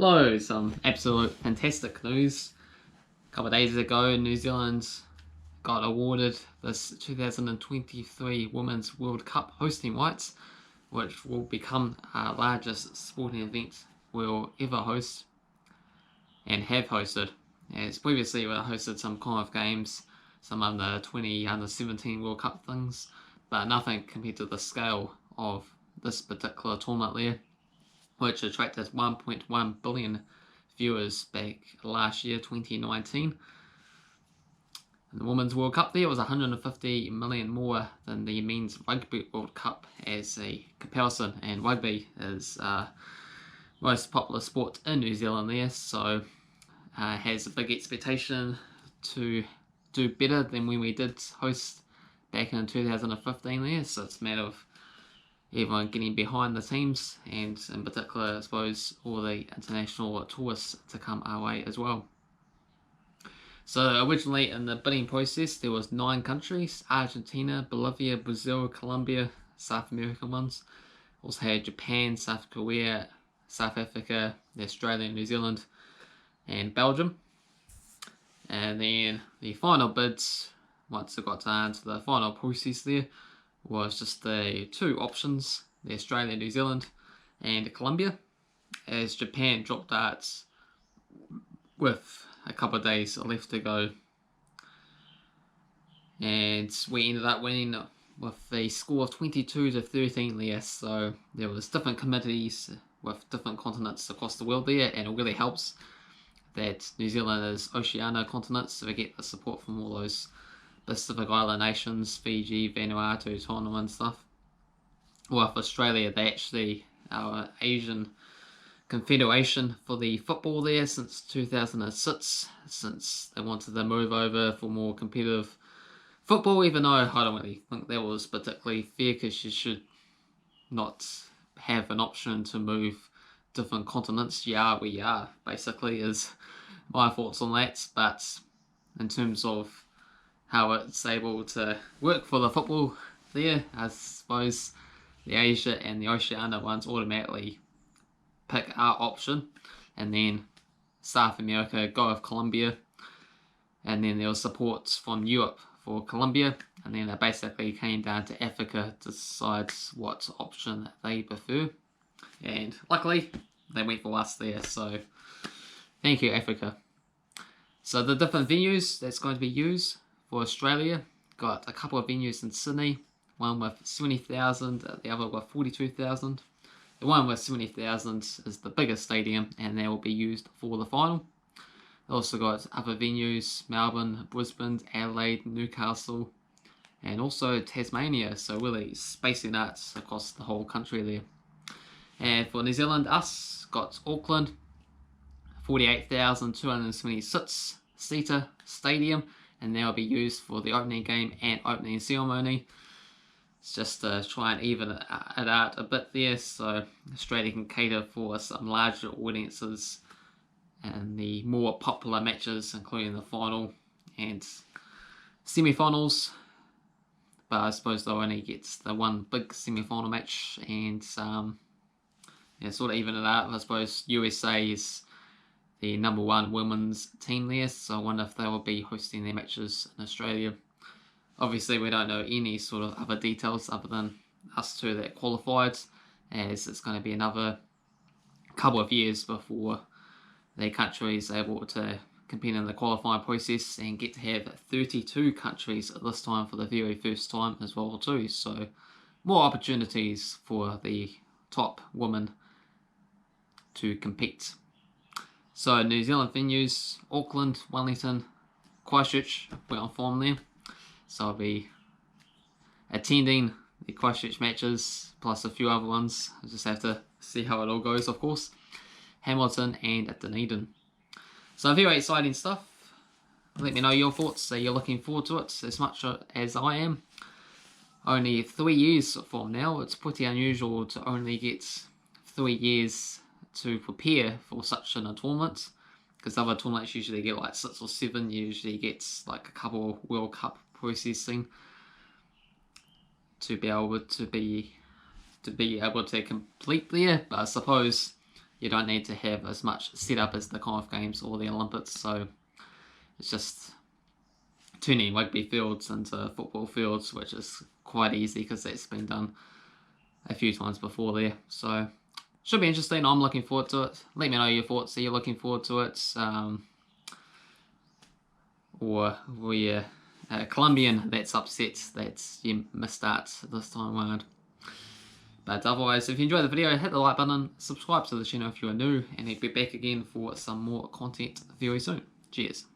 Hello, some absolute fantastic news. A couple of days ago, New Zealand got awarded this 2023 Women's World Cup hosting rights, which will become our largest sporting event we'll ever host and have hosted. As previously we hosted some Commonwealth Games, some under 20, under 17 World Cup things, but nothing compared to the scale of this particular tournament there, which attracted 1.1 billion viewers back last year, 2019. In the Women's World Cup there was 150 million more than the Men's Rugby World Cup as a comparison, and rugby is most popular sport in New Zealand there, so has a big expectation to do better than when we did host back in 2015 there, so it's a matter of everyone getting behind the teams, and in particular, I suppose, all the international tourists to come our way as well. So originally in the bidding process, there was 9 countries: Argentina, Bolivia, Brazil, Colombia, South American ones. Also had Japan, South Korea, South Africa, Australia, New Zealand, and Belgium. And then the final bids, once it got down to the final process there, was just the 2 options, the Australia, New Zealand, and Colombia, as Japan dropped out with a couple of days left to go. And we ended up winning with a score of 22-13 there, so there was different committees with different continents across the world there, and it really helps that New Zealand is Oceania continent, so we get the support from all those Pacific Island nations, Fiji, Vanuatu, Tonga and stuff. Well, with Australia, they actually our Asian Confederation for the football there since 2006, since they wanted to move over for more competitive football, even though I don't really think that was particularly fair, because you should not have an option to move different continents. Yeah, we are, basically, is my thoughts on that. But in terms of how it's able to work for the football there, I suppose the Asia and the Oceania ones automatically pick our option, and then South America go with Colombia, and then there was support from Europe for Colombia, and then it basically came down to Africa to decide what option they prefer, and luckily they went for us there, so thank you, Africa. So the different venues that's going to be used for Australia, got a couple of venues in Sydney, one with 70,000, the other with 42,000. The one with 70,000 is the biggest stadium, and they will be used for the final. They also got other venues: Melbourne, Brisbane, Adelaide, Newcastle, and also Tasmania, so really spacing out across the whole country there. And for New Zealand, us got Auckland, 48,276 seater stadium, and they will be used for the opening game and opening ceremony. It's just to try and even it out a bit there, so Australia can cater for some larger audiences and the more popular matches, including the final and semi-finals. But I suppose they'll only get the one big semi-final match, and sort of even it out. I suppose USA is the #1 women's team there, so I wonder if they will be hosting their matches in Australia. Obviously, we don't know any sort of other details other than us 2 that qualified, as it's going to be another couple of years before the country is able to compete in the qualifying process, and get to have 32 countries at this time for the very first time as well too. So more opportunities for the top women to compete. So New Zealand venues: Auckland, Wellington, Christchurch, we're on form there. So I'll be attending the Christchurch matches, plus a few other ones. I just have to see how it all goes, of course. Hamilton and Dunedin. So very exciting stuff. Let me know your thoughts. You're looking forward to it as much as I am. Only 3 years from now. It's pretty unusual to only get 3 years to prepare for such a tournament, because other tournaments usually get like 6 or 7. You usually get like a couple of World Cup processing to be able to complete there. But I suppose you don't need to have as much setup as the Commonwealth Games or the Olympics, so it's just turning rugby fields into football fields, which is quite easy because that's been done a few times before there. So should be interesting. I'm looking forward to it. Let me know your thoughts. Are you looking forward to it? Or were you Colombian that's upset that you missed out this time around? But otherwise, if you enjoyed the video, hit the like button, subscribe to the channel if you are new, and I'll be back again for some more content very soon. Cheers.